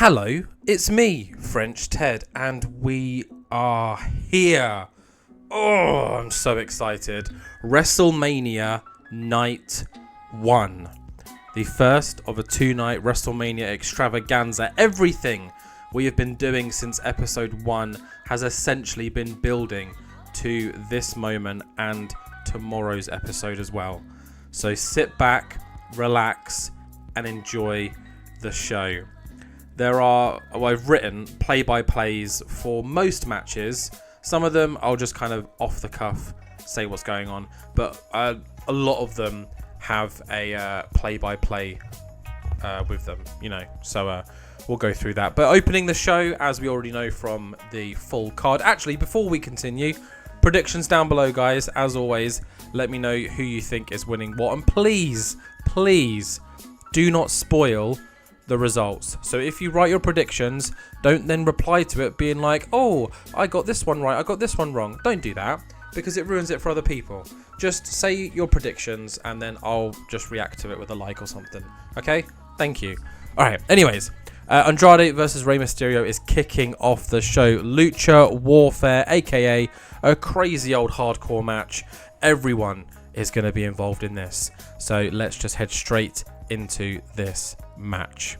Hello, it's me, French Ted, and we are here. Oh, I'm so excited. Wrestlemania Night One. The first of a two-night WrestleMania extravaganza. Everything we have been doing since episode 1 has essentially been building to this moment and tomorrow's episode as well. So sit back, relax, and enjoy the show. I've written play-by-plays for most matches. Some of them I'll just kind of off the cuff say what's going on, but a lot of them have a play-by-play with them, so we'll go through that. But opening the show, as we already know from the full card. Actually, before we continue, predictions down below, guys. As always, let me know who you think is winning what, and please do not spoil the results. So if you write your predictions, don't then reply to it being like, oh, I got this one right, I got this one wrong. Don't do that, because it ruins it for other people. Just say your predictions and then I'll just react to it with a like or something. Okay, thank you. All right, anyways, Andrade versus Rey Mysterio is kicking off the show. Lucha Warfare, aka a crazy old hardcore match. Everyone is going to be involved in this, so let's just head straight into this match.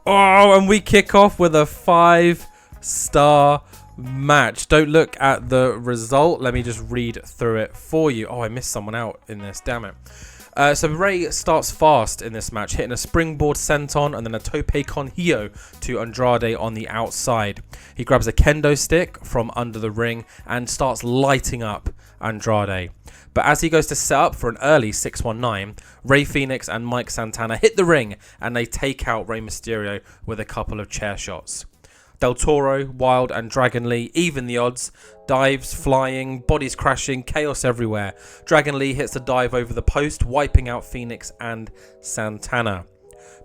Oh, and we kick off with a 5-star match. Don't look at the result. Let me just read through it for you. Oh, I missed someone out in this. Damn it. So Rey starts fast in this match, hitting a springboard senton and then a tope con hilo to Andrade on the outside. He grabs a kendo stick from under the ring and starts lighting up Andrade. But as he goes to set up for an early 619, Rey Fenix and Mike Santana hit the ring and they take out Rey Mysterio with a couple of chair shots. Del Toro, Wilde and Dragon Lee even the odds. Dives, flying, bodies crashing, chaos everywhere. Dragon Lee hits a dive over the post, wiping out Fenix and Santana.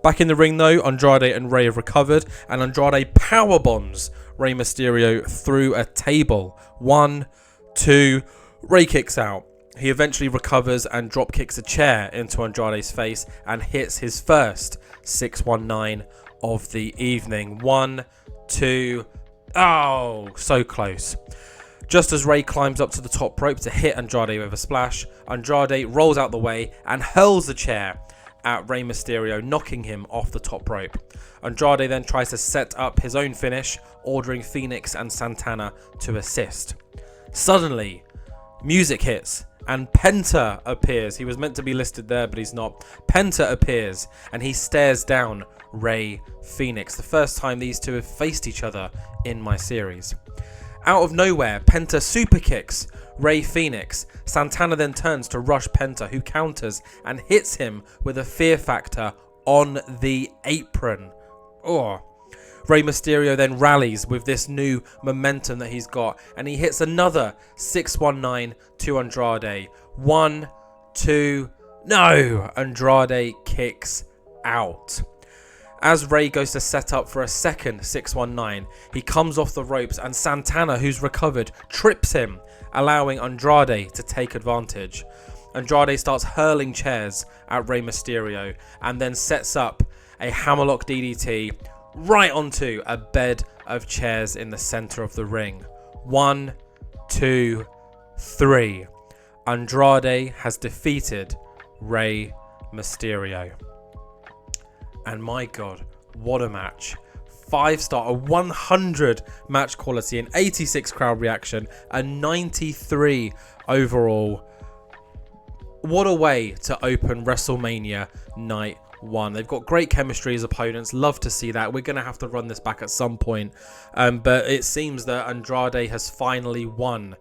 Back in the ring though, Andrade and Rey have recovered, and Andrade powerbombs Rey Mysterio through a table. 1, 2, Rey kicks out. He eventually recovers and drop kicks a chair into Andrade's face and hits his first 619 of the evening. 1, 2, oh, so close. Just as Rey climbs up to the top rope to hit Andrade with a splash, Andrade rolls out the way and hurls the chair at Rey Mysterio, knocking him off the top rope. Andrade then tries to set up his own finish, ordering Fenix and Santana to assist. Suddenly, music hits and Penta appears. He was meant to be listed there, but he's not. Penta appears and he stares down Rey Fenix. The first time these two have faced each other in my series. Out of nowhere, Penta super kicks Rey Fenix. Santana then turns to rush Penta, who counters and hits him with a fear factor on the apron. Oh. Rey Mysterio then rallies with this new momentum that he's got, and he hits another 619 to Andrade. 1, 2, no! Andrade kicks out. As Rey goes to set up for a second 619, he comes off the ropes and Santana, who's recovered, trips him, allowing Andrade to take advantage. Andrade starts hurling chairs at Rey Mysterio and then sets up a hammerlock DDT right onto a bed of chairs in the center of the ring. 1, 2, 3. Andrade has defeated Rey Mysterio. And my God, what a match. 5-star, a 100 match quality, an 86 crowd reaction, a 93 overall. What a way to open WrestleMania Night One. They've got great chemistry as opponents. Love to see that. We're going to have to run this back at some point. But it seems that Andrade has finally won.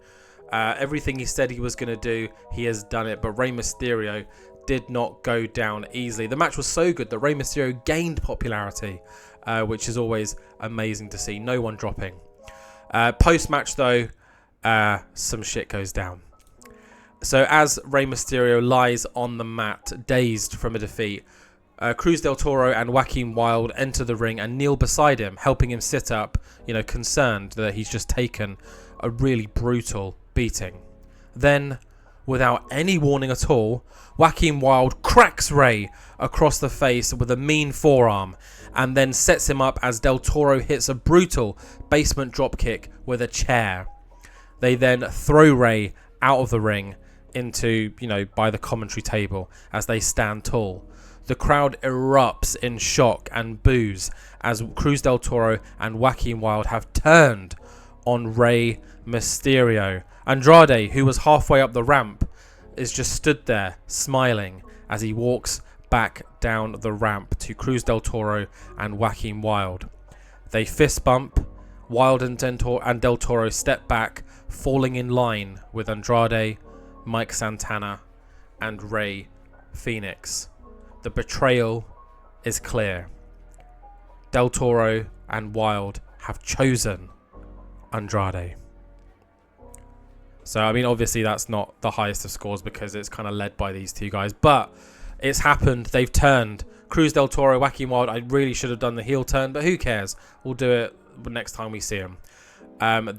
Everything he said he was going to do, he has done it. But Rey Mysterio did not go down easily. The match was so good that Rey Mysterio gained popularity, which is always amazing to see. No one dropping. Post-match though, some shit goes down. So as Rey Mysterio lies on the mat, dazed from a defeat, Cruz del Toro and Joaquin Wilde enter the ring and kneel beside him, helping him sit up, concerned that he's just taken a really brutal beating. Then without any warning at all, Joaquin Wilde cracks Rey across the face with a mean forearm and then sets him up as Del Toro hits a brutal basement dropkick with a chair. They then throw Rey out of the ring into, by the commentary table as they stand tall. The crowd erupts in shock and boos as Cruz Del Toro and Joaquin Wilde have turned on Rey Mysterio. Andrade, who was halfway up the ramp, is just stood there smiling as he walks back down the ramp to Cruz Del Toro and Joaquin Wilde. They fist bump. Wilde and Del Toro step back, falling in line with Andrade, Mike Santana, and Rey Fenix. The betrayal is clear. Del Toro and Wilde have chosen Andrade. So, obviously that's not the highest of scores because it's kind of led by these two guys. But it's happened. They've turned. Cruz Del Toro, Joaquin Wilde, I really should have done the heel turn, but who cares? We'll do it next time we see them.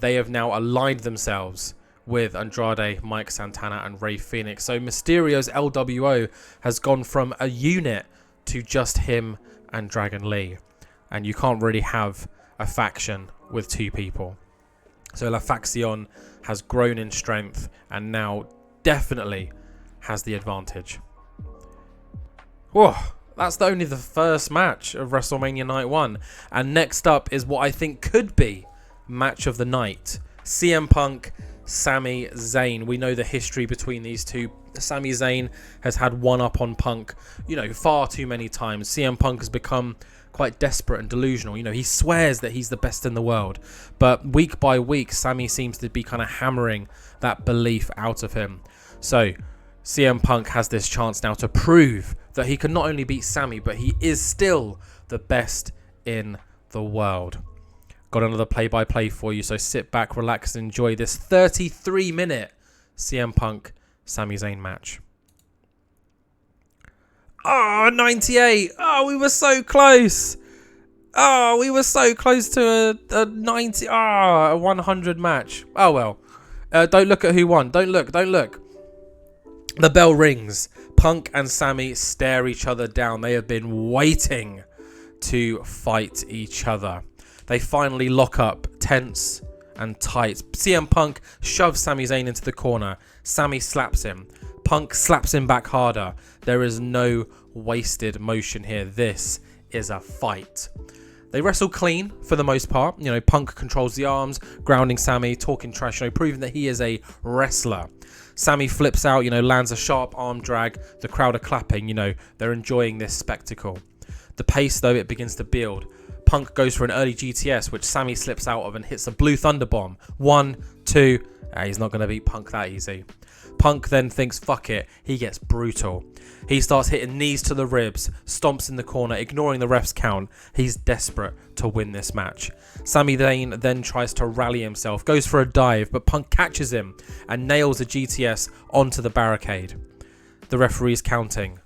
They have now aligned themselves with Andrade, Mike Santana, and Rey Fenix. So Mysterio's LWO has gone from a unit to just him and Dragon Lee. And you can't really have a faction with two people. So La Faction has grown in strength and now definitely has the advantage. Whoa, that's only the first match of WrestleMania Night 1. And next up is what I think could be match of the night. CM Punk, Sami Zayn. We know the history between these two. Sami Zayn has had one up on Punk, far too many times. CM Punk has become quite desperate and delusional. He swears that he's the best in the world. But week by week, Sami seems to be kind of hammering that belief out of him. So CM Punk has this chance now to prove that he can not only beat Sami, but he is still the best in the world. Got another play-by-play for you, so sit back, relax, and enjoy this 33-minute CM Punk Sami Zayn match. Oh, 98. Oh, we were so close. Oh, we were so close to a 90. A 100 match. Oh, well. Don't look at who won. Don't look. The bell rings. Punk and Sami stare each other down. They have been waiting to fight each other. They finally lock up, tense and tight. CM Punk shoves Sami Zayn into the corner. Sami slaps him. Punk slaps him back harder. There is no wasted motion here. This is a fight. They wrestle clean for the most part. Punk controls the arms, grounding Sami, talking trash, proving that he is a wrestler. Sami flips out, lands a sharp arm drag. The crowd are clapping, they're enjoying this spectacle. The pace, though, it begins to build. Punk goes for an early GTS, which Sami slips out of and hits a blue thunder bomb. 1, 2. He's not going to beat Punk that easy. Punk then thinks, fuck it. He gets brutal. He starts hitting knees to the ribs, stomps in the corner, ignoring the ref's count. He's desperate to win this match. Sami Zayn then tries to rally himself, goes for a dive, but Punk catches him and nails a GTS onto the barricade. The referee's counting.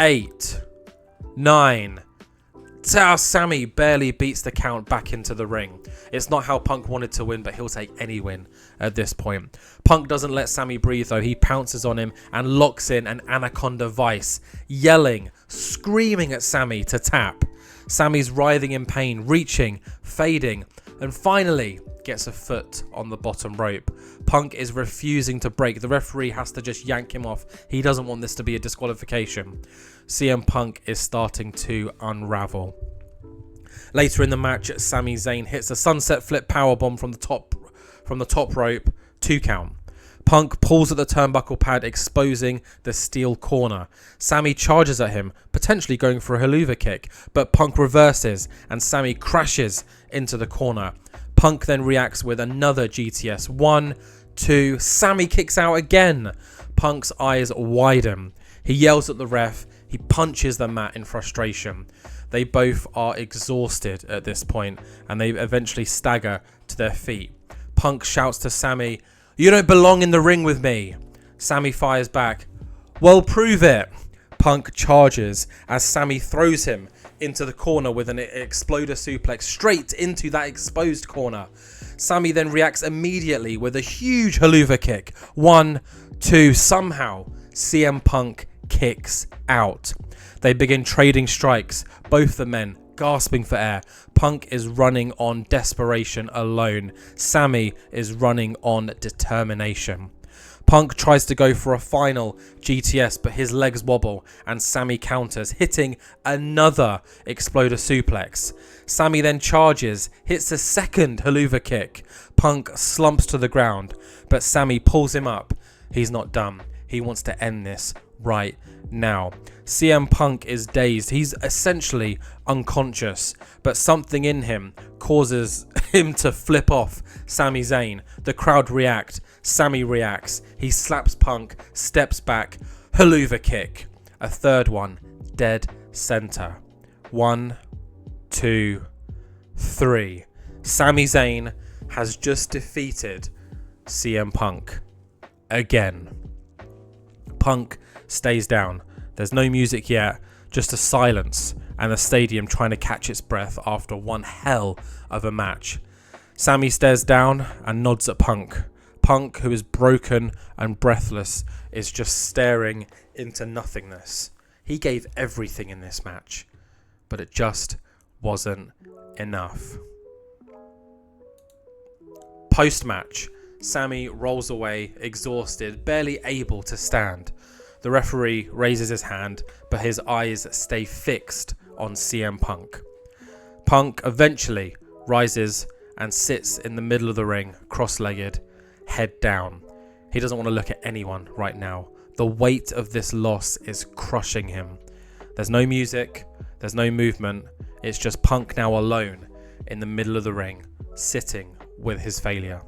8, 9. Sami barely beats the count back into the ring. It's not how Punk wanted to win, but he'll take any win at this point. Punk doesn't let Sami breathe though. He pounces on him and locks in an Anaconda Vice, yelling, screaming at Sami to tap. Sami's writhing in pain, reaching, fading, and finally gets a foot on the bottom rope. Punk is refusing to break. The referee has to just yank him off. He doesn't want this to be a disqualification. CM Punk is starting to unravel. Later in the match, Sami Zayn hits a sunset flip powerbomb from the top rope, 2 count. Punk pulls at the turnbuckle pad, exposing the steel corner. Sami charges at him, potentially going for a haluva kick, but Punk reverses and Sami crashes into the corner. Punk then reacts with another GTS. 1, 2, Sami kicks out again. Punk's eyes widen. He yells at the ref. He punches the mat in frustration. They both are exhausted at this point, and they eventually stagger to their feet. Punk shouts to Sami, "You don't belong in the ring with me." Sami fires back, "Well, prove it." Punk charges as Sami throws him into the corner with an exploder suplex straight into that exposed corner. Sami then reacts immediately with a huge haluva kick. 1, 2. Somehow, CM Punk kicks out. They begin trading strikes, both the men gasping for air. Punk is running on desperation alone. Sami is running on determination. Punk tries to go for a final GTS, but his legs wobble and Sami counters, hitting another exploder suplex. Sami then charges, hits a second haluva kick. Punk slumps to the ground, but Sami pulls him up. He's not done. He wants to end this right now. CM Punk is dazed. He's essentially unconscious, but something in him causes him to flip off Sami Zayn. The crowd react. Sami reacts. He slaps Punk, steps back, haluva kick. A third one, dead center. 1, 2, 3. Sami Zayn has just defeated CM Punk again. Punk stays down. There's no music yet, just a silence and the stadium trying to catch its breath after one hell of a match. Sami stares down and nods at Punk. Punk, who is broken and breathless, is just staring into nothingness. He gave everything in this match, but it just wasn't enough. Post-match, Sami rolls away, exhausted, barely able to stand. The referee raises his hand, but his eyes stay fixed on CM Punk. Punk eventually rises and sits in the middle of the ring, cross-legged, head down. He doesn't want to look at anyone right now. The weight of this loss is crushing him. There's no music, there's no movement. It's just Punk now alone in the middle of the ring, sitting with his failure.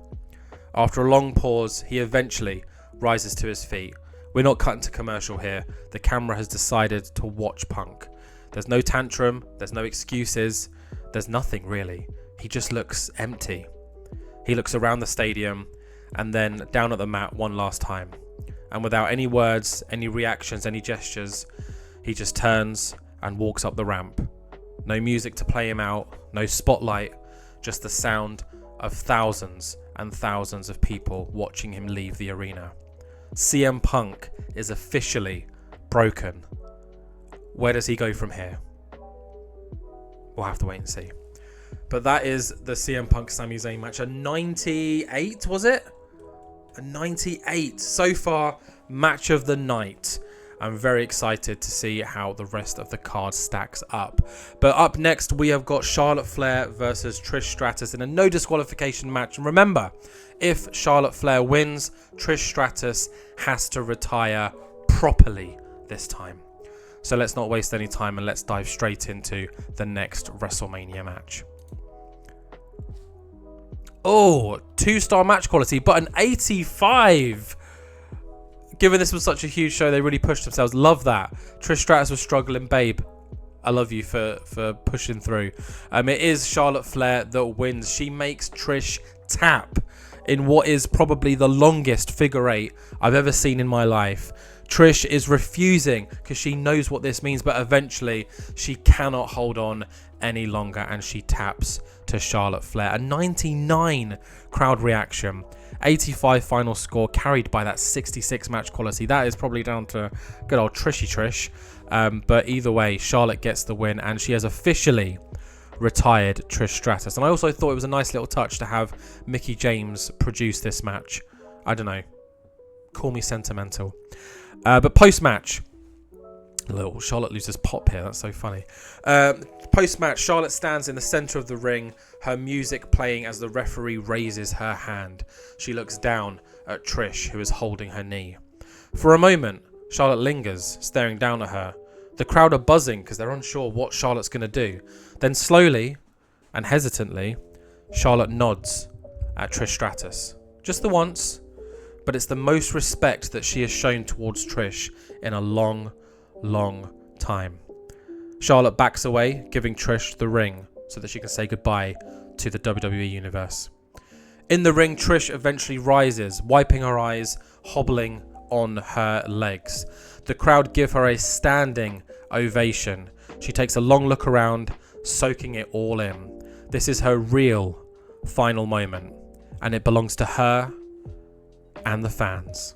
After a long pause, he eventually rises to his feet. We're not cutting to commercial here. The camera has decided to watch Punk. There's no tantrum, there's no excuses, there's nothing really. He just looks empty. He looks around the stadium and then down at the mat one last time. And without any words, any reactions, any gestures, he just turns and walks up the ramp. No music to play him out, no spotlight, just the sound of thousands and thousands of people watching him leave the arena. CM Punk is officially broken. Where does he go from here? We'll have to wait and see. But that is the CM Punk Sami Zayn match. A 98, was it? A 98. So far, match of the night. I'm very excited to see how the rest of the card stacks up. But up next, we have got Charlotte Flair versus Trish Stratus in a no disqualification match. And remember, if Charlotte Flair wins, Trish Stratus has to retire properly this time. So let's not waste any time and let's dive straight into the next WrestleMania match. Oh, 2-star match quality, but an 85. Given this was such a huge show, they really pushed themselves. Love that. Trish Stratus was struggling. Babe, I love you for pushing through. It is Charlotte Flair that wins. She makes Trish tap in what is probably the longest figure eight I've ever seen in my life. Trish is refusing because she knows what this means, but eventually she cannot hold on any longer and she taps to Charlotte Flair. A 99 crowd reaction. 85 final score carried by that 66 match quality. That is probably down to good old Trish. But either way, Charlotte gets the win and she has officially retired Trish Stratus. And I also thought it was a nice little touch to have Mickie James produce this match. I don't know. Call me sentimental. But post-match, little Charlotte loses pop here. That's so funny. Post-match, Charlotte stands in the center of the ring, her music playing as the referee raises her hand. She looks down at Trish, who is holding her knee. For a moment, Charlotte lingers, staring down at her. The crowd are buzzing because they're unsure what Charlotte's going to do. Then slowly and hesitantly, Charlotte nods at Trish Stratus. Just the once, but it's the most respect that she has shown towards Trish in a long time. Charlotte backs away, giving Trish the ring so that she can say goodbye to the WWE Universe. In the ring, Trish eventually rises, wiping her eyes, hobbling on her legs. The crowd give her a standing ovation. She takes a long look around, soaking it all in. This is her real final moment, and it belongs to her and the fans.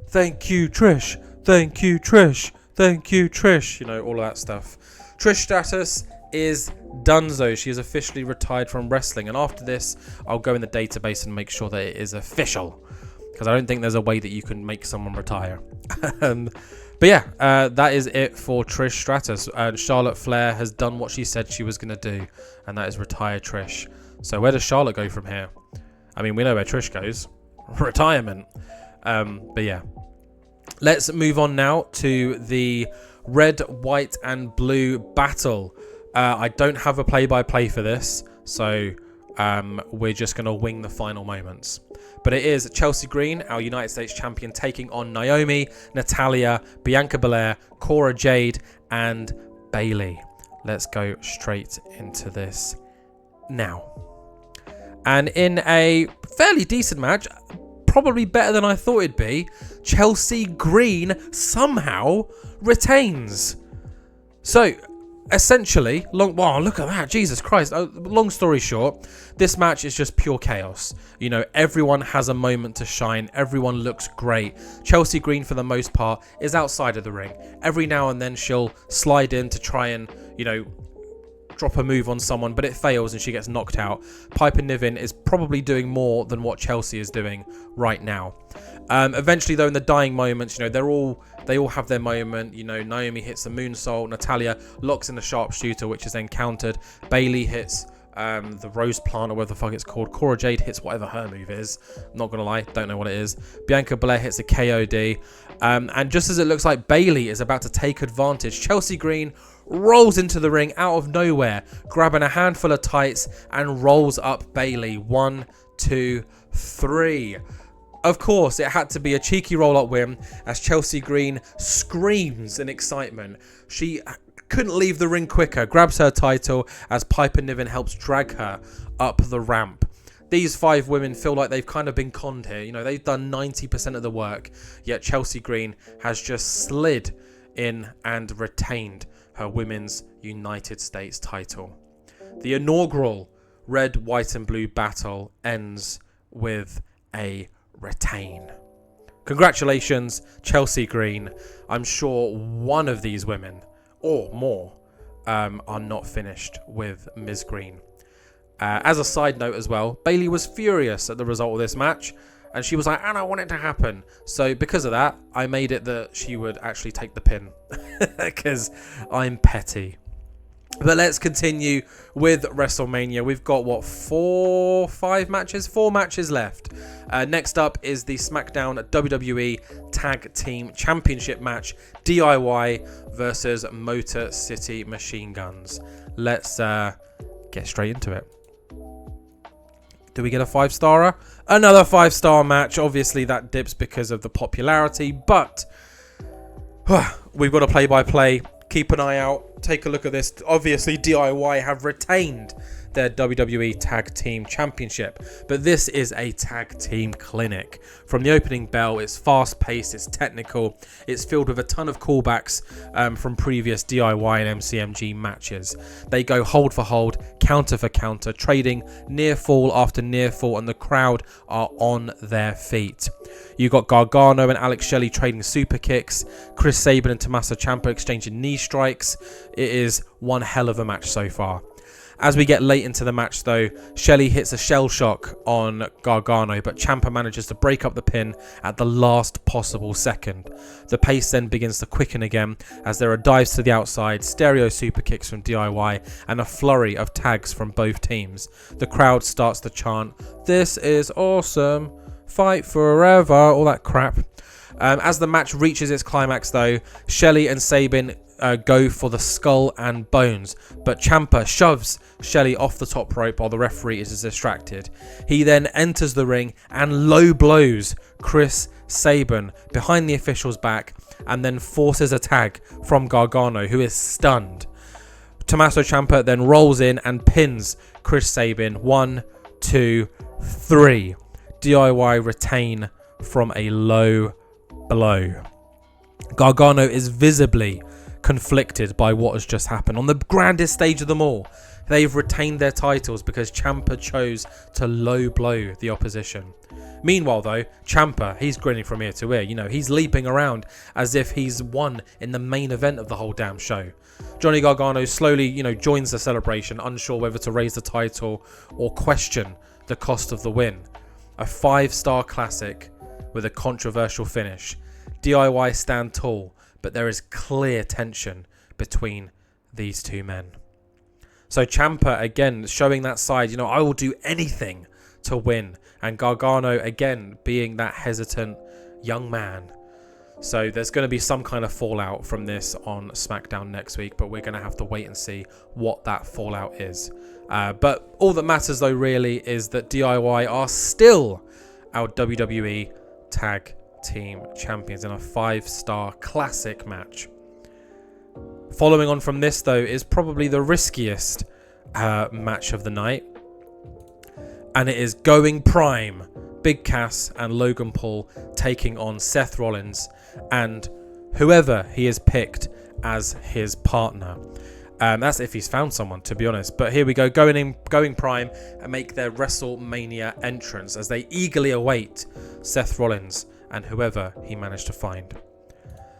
Thank you, Trish. Thank you, Trish. Thank you, Trish. You know, all of that stuff. Trish Stratus is donezo. She is officially retired from wrestling. And after this, I'll go in the database and make sure that it is official. Because I don't think there's a way that you can make someone retire. But yeah, that is it for Trish Stratus. Charlotte Flair has done what she said she was going to do. And that is retire Trish. So where does Charlotte go from here? I mean, we know where Trish goes. Retirement. But yeah. Let's move on now to the red, white and blue battle. I don't have a play-by-play for this, so we're just going to wing the final moments. But it is Chelsea Green, our United States champion, taking on Naomi, Natalya, Bianca Belair, Cora, Jade and Bayley. Let's go straight into this now. And in a fairly decent match, probably better than I thought it'd be, Chelsea Green somehow retains. So, essentially, wow, look at that, Jesus Christ. Long story short, this match is just pure chaos. You know, everyone has a moment to shine. Everyone looks great. Chelsea Green, for the most part, is outside of the ring. Every now and then she'll slide in to try and, you know, drop a move on someone, but it fails and she gets knocked out. Piper Niven is probably doing more than what Chelsea is doing right now. Eventually, though, in the dying moments, you know, they all have their moment. You know, Naomi hits the moonsault, Natalya locks in the sharpshooter, which is then countered. Bayley hits the rose plant, or whatever the fuck it's called. Cora Jade hits whatever her move is. Not gonna lie, don't know what it is. Bianca Belair hits a KOD. And just as it looks like Bayley is about to take advantage, Chelsea Green rolls into the ring out of nowhere, grabbing a handful of tights and rolls up Bayley. 1, 2, 3. Of course, it had to be a cheeky roll-up win as Chelsea Green screams in excitement. She couldn't leave the ring quicker, grabs her title as Piper Niven helps drag her up the ramp. These 5 women feel like they've kind of been conned here. You know, they've done 90% of the work, yet Chelsea Green has just slid in and retained her Women's United States title. The inaugural red, white and blue battle ends with a retain. Congratulations, Chelsea Green. I'm sure one of these women, or more, are not finished with Ms. Green. As a side note as well, Bayley was furious at the result of this match, and she was like, I don't want it to happen. So because of that, I made it that she would actually take the pin, because I'm petty. But let's continue with WrestleMania. We've got, what, 4 matches left. Next up is the SmackDown WWE Tag Team Championship match, DIY versus Motor City Machine Guns. Let's get straight into it. Do we get a 5-starer? Another 5-star match. Obviously, that dips because of the popularity, but we've got a play-by-play. Keep an eye out. Take a look at this. Obviously, DIY have retained their WWE Tag Team Championship, but this is a tag team clinic. From the opening bell, it's fast-paced, it's technical, it's filled with a ton of callbacks from previous DIY and MCMG matches. They go hold for hold, counter for counter, trading near fall after near fall, and the crowd are on their feet. You got Gargano and Alex Shelley trading super kicks, Chris Sabin and Tommaso Ciampa exchanging knee strikes. It is one hell of a match so far. As we get late into the match though, Shelley hits a shell shock on Gargano, but Ciampa manages to break up the pin at the last possible second. The pace then begins to quicken again as there are dives to the outside, stereo super kicks from DIY, and a flurry of tags from both teams. The crowd starts to chant, "This is awesome, fight forever," all that crap. As the match reaches its climax though, Shelley and Sabin go for the skull and bones, but Ciampa shoves Shelley off the top rope while the referee is distracted. He then enters the ring and low blows Chris Sabin behind the official's back and then forces a tag from Gargano, who is stunned. Tommaso Ciampa then rolls in and pins Chris Sabin. 1, 2, 3. DIY retain from a low blow. Gargano is visibly conflicted by what has just happened on the grandest stage of them all. They've retained their titles because Ciampa chose to low blow the opposition. Meanwhile, though, Ciampa, he's grinning from ear to ear. You know, he's leaping around as if he's won in the main event of the whole damn show. Johnny Gargano slowly, joins the celebration, unsure whether to raise the title or question the cost of the win. A 5-star classic with a controversial finish. DIY stand tall, but there is clear tension between these two men. So Ciampa, again, showing that side, I will do anything to win. And Gargano, again, being that hesitant young man. So there's going to be some kind of fallout from this on SmackDown next week, but we're going to have to wait and see what that fallout is. But all that matters, though, really, is that DIY are still our WWE Tag Team Champions in a 5-star classic match. Following on from this, though, is probably the riskiest match of the night. And it is Going Prime. Big Cass and Logan Paul taking on Seth Rollins and whoever he has picked as his partner. That's if he's found someone, to be honest. But here we go, going Prime and make their WrestleMania entrance as they eagerly await Seth Rollins and whoever he managed to find.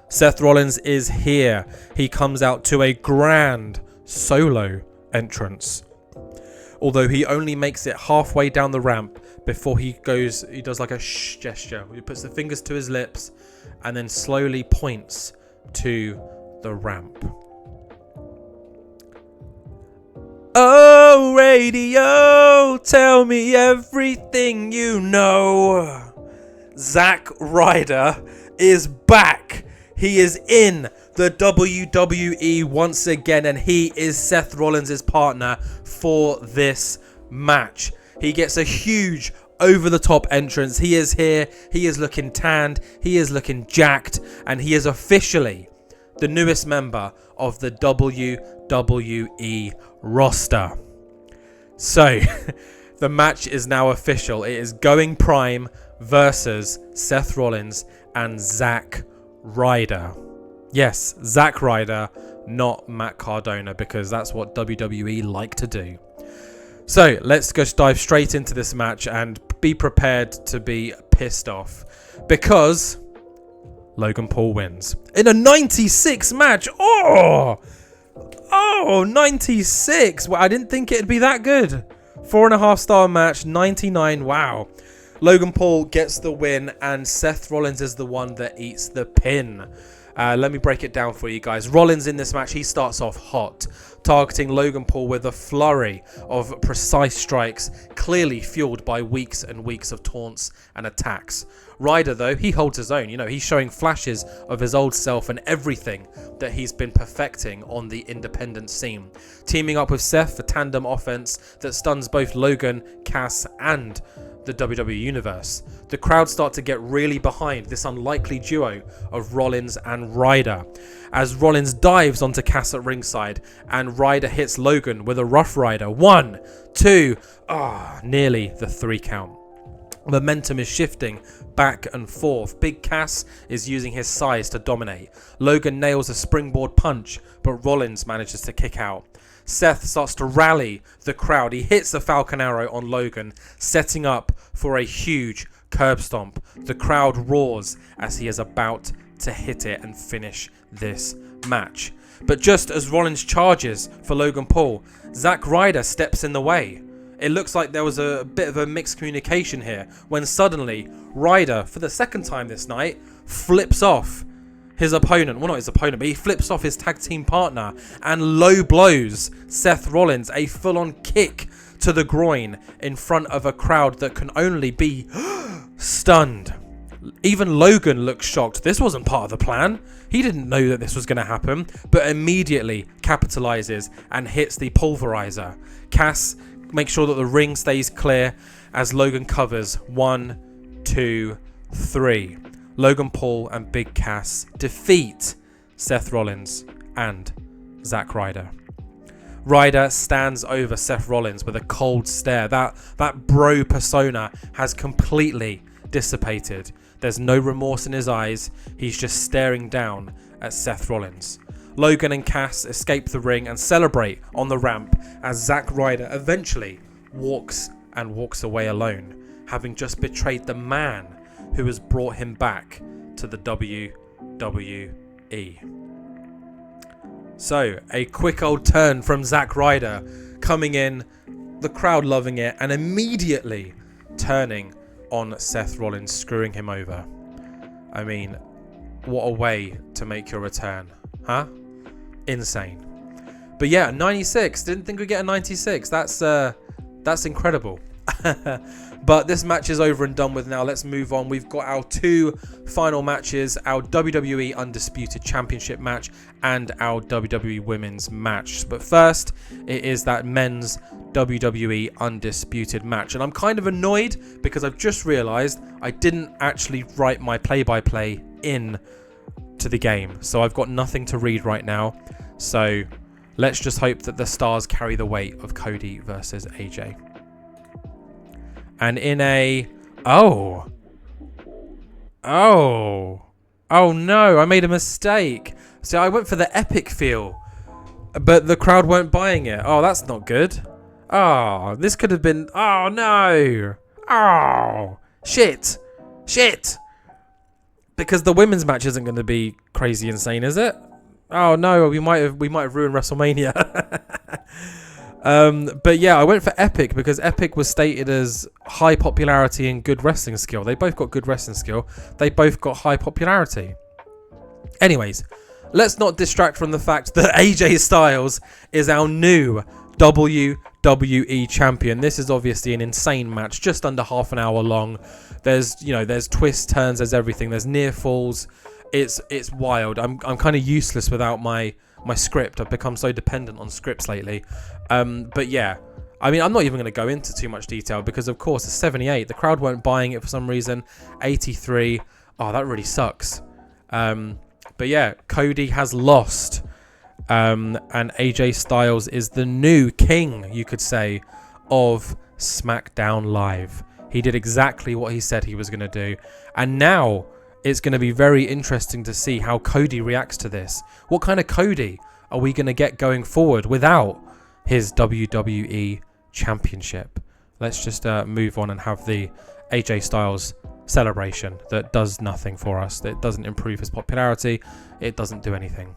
Seth Rollins is here. He comes out to a grand solo entrance. Although he only makes it halfway down the ramp before he does like a shh gesture. He puts the fingers to his lips and then slowly points to the ramp. Oh, radio, tell me everything you know. Zack Ryder is back. He is in the WWE once again, and he is Seth Rollins' partner for this match. He gets a huge over-the-top entrance. He is here. He is looking tanned. He is looking jacked, and he is officially the newest member of the WWE roster. So, the match is now official. It is Going Prime versus Seth Rollins and Zack Ryder. Yes, Zack Ryder, not Matt Cardona, because that's what WWE like to do. So let's just dive straight into this match and be prepared to be pissed off, because Logan Paul wins in a 96 match. Oh, 96. Well, I didn't think it'd be that good. 4.5-star match, 99. Wow. Logan Paul gets the win, and Seth Rollins is the one that eats the pin. Let me break it down for you guys. Rollins in this match, he starts off hot, targeting Logan Paul with a flurry of precise strikes, clearly fueled by weeks and weeks of taunts and attacks. Ryder, though, he holds his own. He's showing flashes of his old self and everything that he's been perfecting on the independent scene. Teaming up with Seth for tandem offense that stuns both Logan, Cass, and the WWE Universe. The crowd start to get really behind this unlikely duo of Rollins and Ryder, as Rollins dives onto Cass at ringside and Ryder hits Logan with a Rough Rider. 1, 2, nearly the 3 count. Momentum is shifting back and forth. Big Cass is using his size to dominate. Logan nails a springboard punch, but Rollins manages to kick out. Seth starts to rally the crowd. He hits the Falcon Arrow on Logan, setting up for a huge curb stomp. The crowd roars as he is about to hit it and finish this match. But just as Rollins charges for Logan Paul, Zack Ryder steps in the way. It looks like there was a bit of a mixed communication here, when suddenly Ryder, for the second time this night, flips off his opponent. Well, not his opponent, but he flips off his tag team partner and low blows Seth Rollins, a full-on kick to the groin in front of a crowd that can only be stunned. Even Logan looks shocked. This wasn't part of the plan. He didn't know that this was going to happen, but immediately capitalizes and hits the pulverizer. Cass makes sure that the ring stays clear as Logan covers. 1, 2, 3. Logan Paul and Big Cass defeat Seth Rollins and Zack Ryder. Ryder stands over Seth Rollins with a cold stare. That bro persona has completely dissipated. There's no remorse in his eyes. He's just staring down at Seth Rollins. Logan and Cass escape the ring and celebrate on the ramp as Zack Ryder eventually walks away alone, having just betrayed the man who has brought him back to the WWE. So, a quick old turn from Zack Ryder coming in, the crowd loving it, and immediately turning on Seth Rollins, screwing him over. I mean, what a way to make your return, huh? Insane. But yeah, 96. Didn't think we'd get a 96. That's incredible. But this match is over and done with now. Let's move on. We've got our two final matches, our WWE Undisputed Championship match and our WWE Women's match. But first, it is that men's WWE Undisputed match. And I'm kind of annoyed because I've just realised I didn't actually write my play-by-play in to the game. So I've got nothing to read right now. So let's just hope that the stars carry the weight of Cody versus AJ. And in a... Oh no, I made a mistake. So I went for the epic feel, but the crowd weren't buying it. Oh, that's not good. Oh, this could have been... Oh, no. Oh, shit. Because the women's match isn't going to be crazy insane, is it? Oh, no, we might have ruined WrestleMania. But yeah, I went for Epic because Epic was stated as high popularity and good wrestling skill. They both got good wrestling skill. They both got high popularity. Anyways, let's not distract from the fact that AJ Styles is our new WWE champion. This is obviously an insane match, just under half an hour long. There's twists, turns, there's everything. There's near falls. It's wild. I'm kind of useless without my script. I've become so dependent on scripts lately. But yeah, I mean, I'm not even going to go into too much detail because, of course, it's 78. The crowd weren't buying it for some reason. 83. Oh, that really sucks. But yeah, Cody has lost. And AJ Styles is the new king, you could say, of SmackDown Live. He did exactly what he said he was going to do. And now it's going to be very interesting to see how Cody reacts to this. What kind of Cody are we going to get going forward without his WWE Championship? Let's just move on and have the AJ Styles celebration that does nothing for us. That doesn't improve his popularity. It doesn't do anything.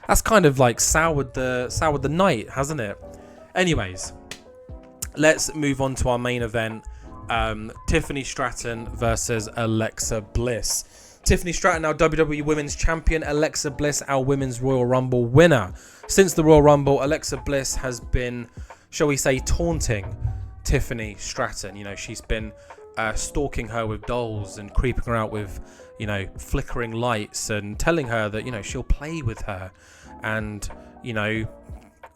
That's kind of like soured the night, hasn't it? Anyways, let's move on to our main event. Tiffany Stratton versus Alexa Bliss. Tiffany Stratton, our WWE Women's Champion. Alexa Bliss, our Women's Royal Rumble winner. Since the Royal Rumble, Alexa Bliss has been, shall we say, taunting Tiffany Stratton. You know, she's been stalking her with dolls and creeping her out with, you know, flickering lights and telling her that, you know, she'll play with her and, you know,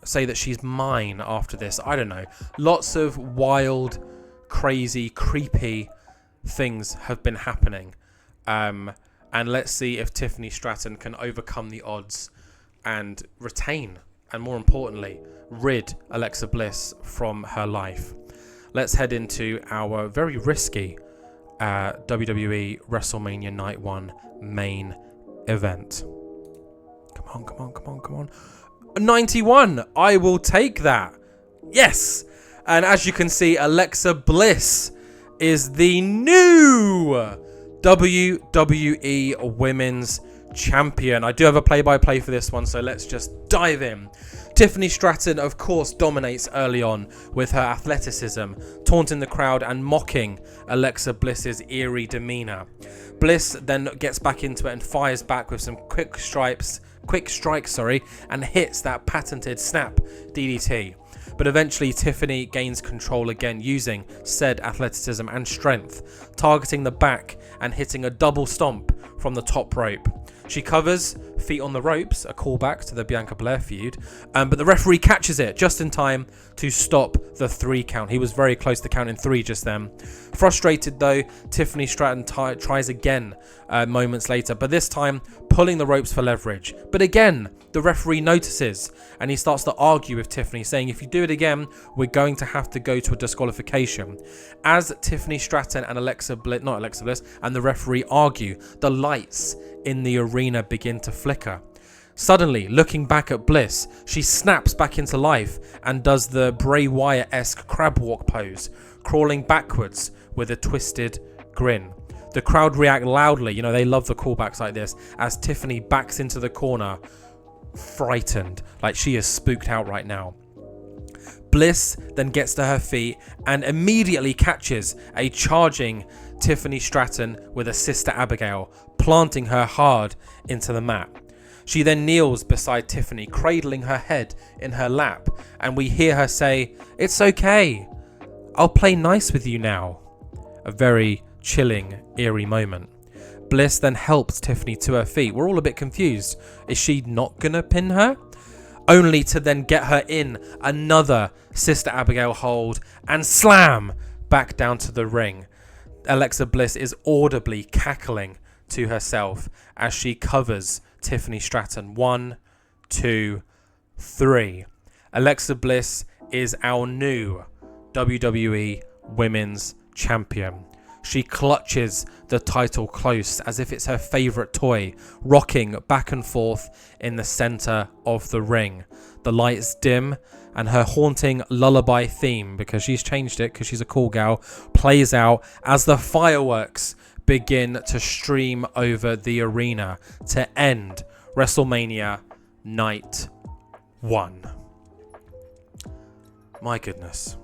say that she's mine after this. I don't know. Lots of wild, crazy, creepy things have been happening. And let's see if Tiffany Stratton can overcome the odds and retain, and more importantly, rid Alexa Bliss from her life. Let's head into our very risky WWE Wrestlemania Night One main event. Come on. 91. I will take that. Yes. And as you can see, Alexa Bliss is the new WWE Women's Champion. I do have a play-by-play for this one, so let's just dive in. Tiffany Stratton, of course, dominates early on with her athleticism, taunting the crowd and mocking Alexa Bliss's eerie demeanor. Bliss then gets back into it and fires back with some quick strikes, and hits that patented snap DDT. But eventually Tiffany gains control again using said athleticism and strength, targeting the back and hitting a double stomp from the top rope. She covers, feet on the ropes, a callback to the Bianca Belair feud, but the referee catches it just in time to stop the 3 count. He was very close to counting 3 just then. Frustrated though, Tiffany Stratton tries again moments later, but this time pulling the ropes for leverage. But again, the referee notices and he starts to argue with Tiffany, saying if you do it again, we're going to have to go to a disqualification. As Tiffany Stratton and Alexa Bliss and the referee argue, the lights in the arena begin to flicker. Suddenly, looking back at Bliss, she snaps back into life and does the Bray Wyatt-esque crab walk pose, crawling backwards with a twisted grin. The crowd react loudly, you know, they love the callbacks like this, as Tiffany backs into the corner, frightened, like she is spooked out right now. Bliss then gets to her feet and immediately catches a charging Tiffany Stratton with a Sister Abigail, planting her hard into the mat. She then kneels beside Tiffany, cradling her head in her lap, and we hear her say, "It's okay, I'll play nice with you now." A very chilling, eerie moment. Bliss then helps Tiffany to her feet. We're all a bit confused. Is she not gonna pin her? Only to then get her in another Sister Abigail hold and slam back down to the ring. Alexa Bliss is audibly cackling to herself as she covers Tiffany Stratton. 1, 2, 3. Alexa Bliss is our new WWE Women's Champion. She clutches the title close as if it's her favourite toy, rocking back and forth in the centre of the ring. The lights dim and her haunting lullaby theme, because she's changed it because she's a cool gal, plays out as the fireworks begin to stream over the arena to end Wrestlemania Night One. My goodness.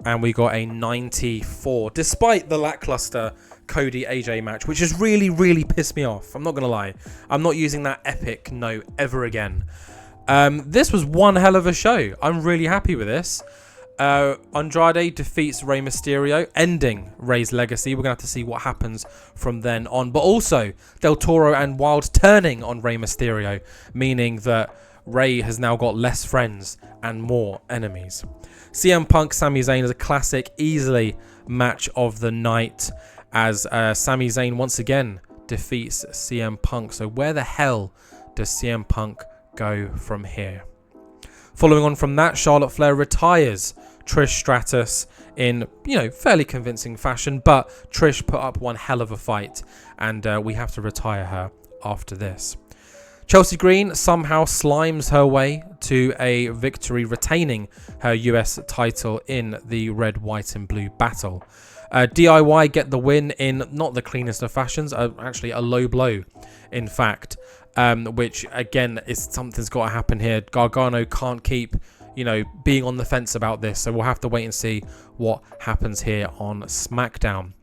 And we got a 94, despite the lackluster Cody AJ match, which has really, really pissed me off. I'm not going to lie. I'm not using that epic note ever again. This was one hell of a show. I'm really happy with this. Andrade defeats Rey Mysterio, ending Rey's legacy. We're going to have to see what happens from then on. But also, Del Toro and Wilde turning on Rey Mysterio, meaning that Rey has now got less friends and more enemies. CM Punk, Sami Zayn is a classic, easily match of the night, as Sami Zayn once again defeats CM Punk. So where the hell does CM Punk go from here? Following on from that, Charlotte Flair retires Trish Stratus in, fairly convincing fashion, but Trish put up one hell of a fight, and we have to retire her after this. Chelsea Green somehow slimes her way to a victory, retaining her US title in the red, white and blue battle. DIY get the win in not the cleanest of fashions, actually a low blow, in fact, which again is something's got to happen here. Gargano can't keep, being on the fence about this, so we'll have to wait and see what happens here on SmackDown.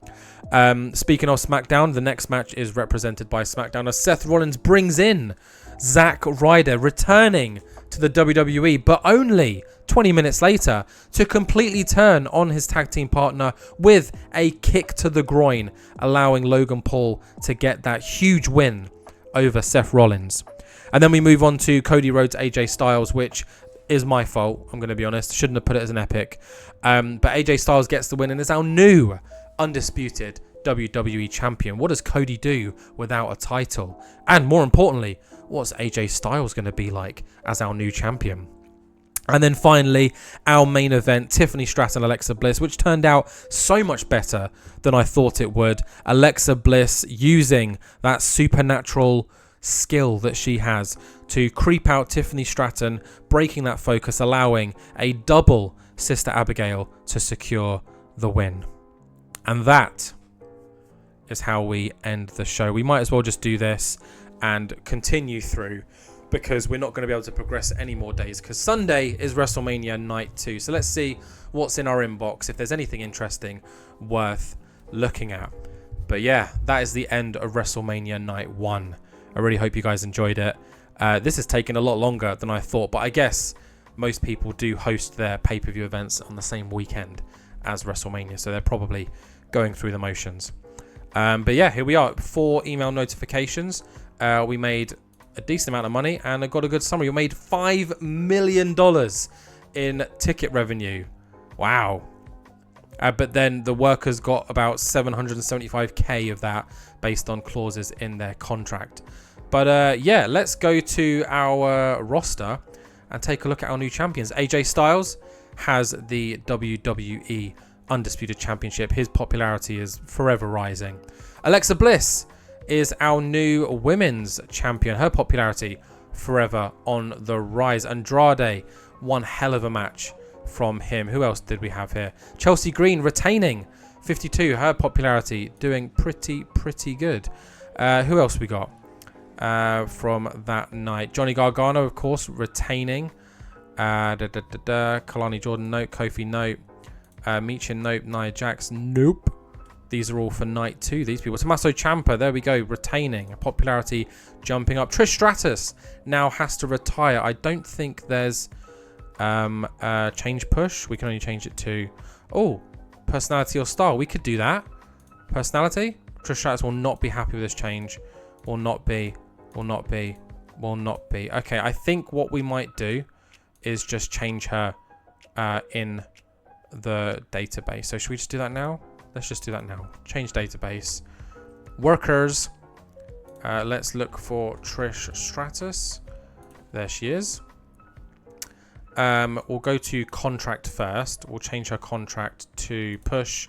Speaking of SmackDown, the next match is represented by SmackDown as Seth Rollins brings in Zack Ryder, returning to the WWE, but only 20 minutes later to completely turn on his tag team partner with a kick to the groin, allowing Logan Paul to get that huge win over Seth Rollins. And then we move on to Cody Rhodes, AJ Styles, which is my fault, I'm going to be honest. Shouldn't have put it as an epic. But AJ Styles gets the win and is our new undisputed WWE champion. What does Cody do without a title? And more importantly, what's AJ Styles going to be like as our new champion? And then finally, our main event, Tiffany Stratton, Alexa Bliss, which turned out so much better than I thought it would. Alexa Bliss using that supernatural skill that she has to creep out Tiffany Stratton, breaking that focus, allowing a double Sister Abigail to secure the win. And that is how we end the show. We might as well just do this and continue through, because we're not going to be able to progress any more days, because Sunday is WrestleMania Night 2. So let's see what's in our inbox, if there's anything interesting worth looking at. But yeah, that is the end of WrestleMania Night 1. I really hope you guys enjoyed it. This has taken a lot longer than I thought, but I guess most people do host their pay-per-view events on the same weekend as WrestleMania, so they're probably going through the motions. But yeah, here we are. 4 email notifications. We made a decent amount of money, and I got a good summary. We made $5 million in ticket revenue. Wow. But then the workers got about $775K of that based on clauses in their contract. But yeah, let's go to our roster and take a look at our new champions. AJ Styles has the WWE Undisputed Championship. His popularity is forever rising. Alexa Bliss is our new women's champion. Her popularity forever on the rise. Andrade, one hell of a match from him. Who else did we have here? Chelsea Green retaining 52. Her popularity doing pretty good. Who else we got from that night? Johnny Gargano, of course, retaining. Kalani Jordan, nope. Kofi, nope. Michin, nope. Nia Jax, nope. These are all for night 2, these people. Tommaso Ciampa, there we go, retaining. Popularity jumping up. Trish Stratus now has to retire. I don't think there's change push. We can only change it to, personality or style. We could do that. Personality. Trish Stratus will not be happy with this change. Will not be. Okay, I think what we might do is just change her in the database. So should we just do that now? Let's just do that now. Change database. Workers. Let's look for Trish Stratus. There she is. We'll go to contract first. We'll change her contract to push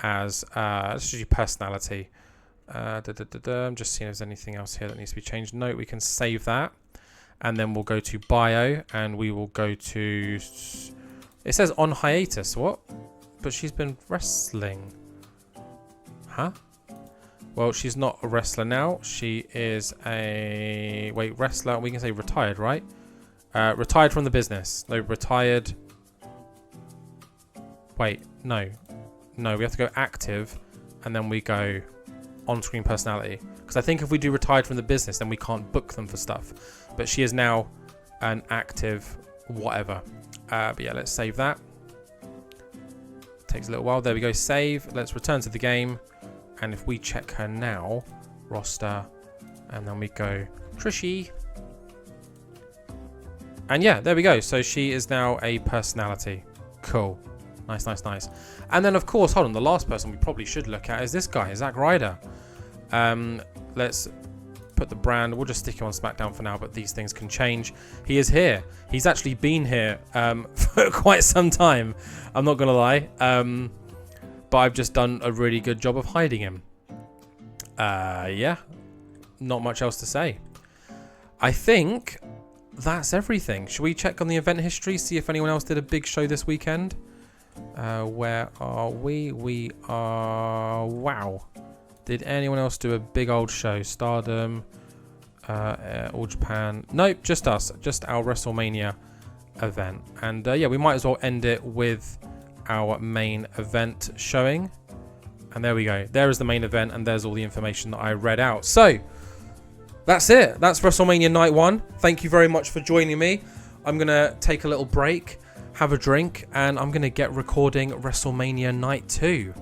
as let's just do personality. I'm just seeing if there's anything else here that needs to be changed. No, we can save that. And then we'll go to bio and we will go to, it says on hiatus. What? But she's been wrestling. Huh? Well, she's not a wrestler now. She is a... Wait, wrestler. We can say retired, right? Retired from the business. No, retired. Wait, no. No, we have to go active. And then we go on-screen personality. Because I think if we do retired from the business, then we can't book them for stuff. But she is now an active whatever. But yeah, let's save that. Takes a little while. There we go. Save. Let's return to the game. And if we check her now, roster, and then we go Trishy. And yeah, there we go. So she is now a personality. Cool. Nice. And then, of course, hold on. The last person we probably should look at is this guy, Zack Ryder. Let's put the brand. We'll just stick him on SmackDown for now, but these things can change. He is here. He's actually been here for quite some time. I'm not going to lie. But I've just done a really good job of hiding him. Yeah, not much else to say. I think that's everything. Should we check on the event history, see if anyone else did a big show this weekend? Where are we? We are... Wow. Did anyone else do a big old show? Stardom, All Japan. Nope, just us. Just our WrestleMania event. And yeah, we might as well end it with our main event showing. And there we go. There is the main event, and there's all the information that I read out. So that's it. That's WrestleMania Night 1. Thank you very much for joining me. I'm going to take a little break, have a drink, and I'm going to get recording WrestleMania Night 2.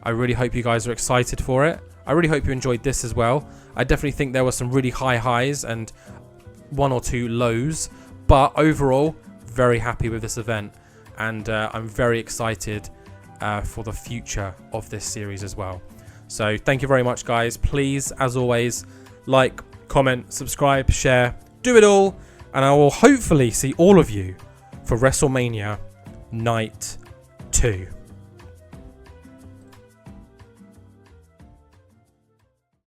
I really hope you guys are excited for it. I really hope you enjoyed this as well. I definitely think there were some really high highs and 1 or 2 lows. But overall, very happy with this event. And I'm very excited for the future of this series as well. So thank you very much, guys. Please, as always, like, comment, subscribe, share, do it all. And I will hopefully see all of you for WrestleMania Night 2.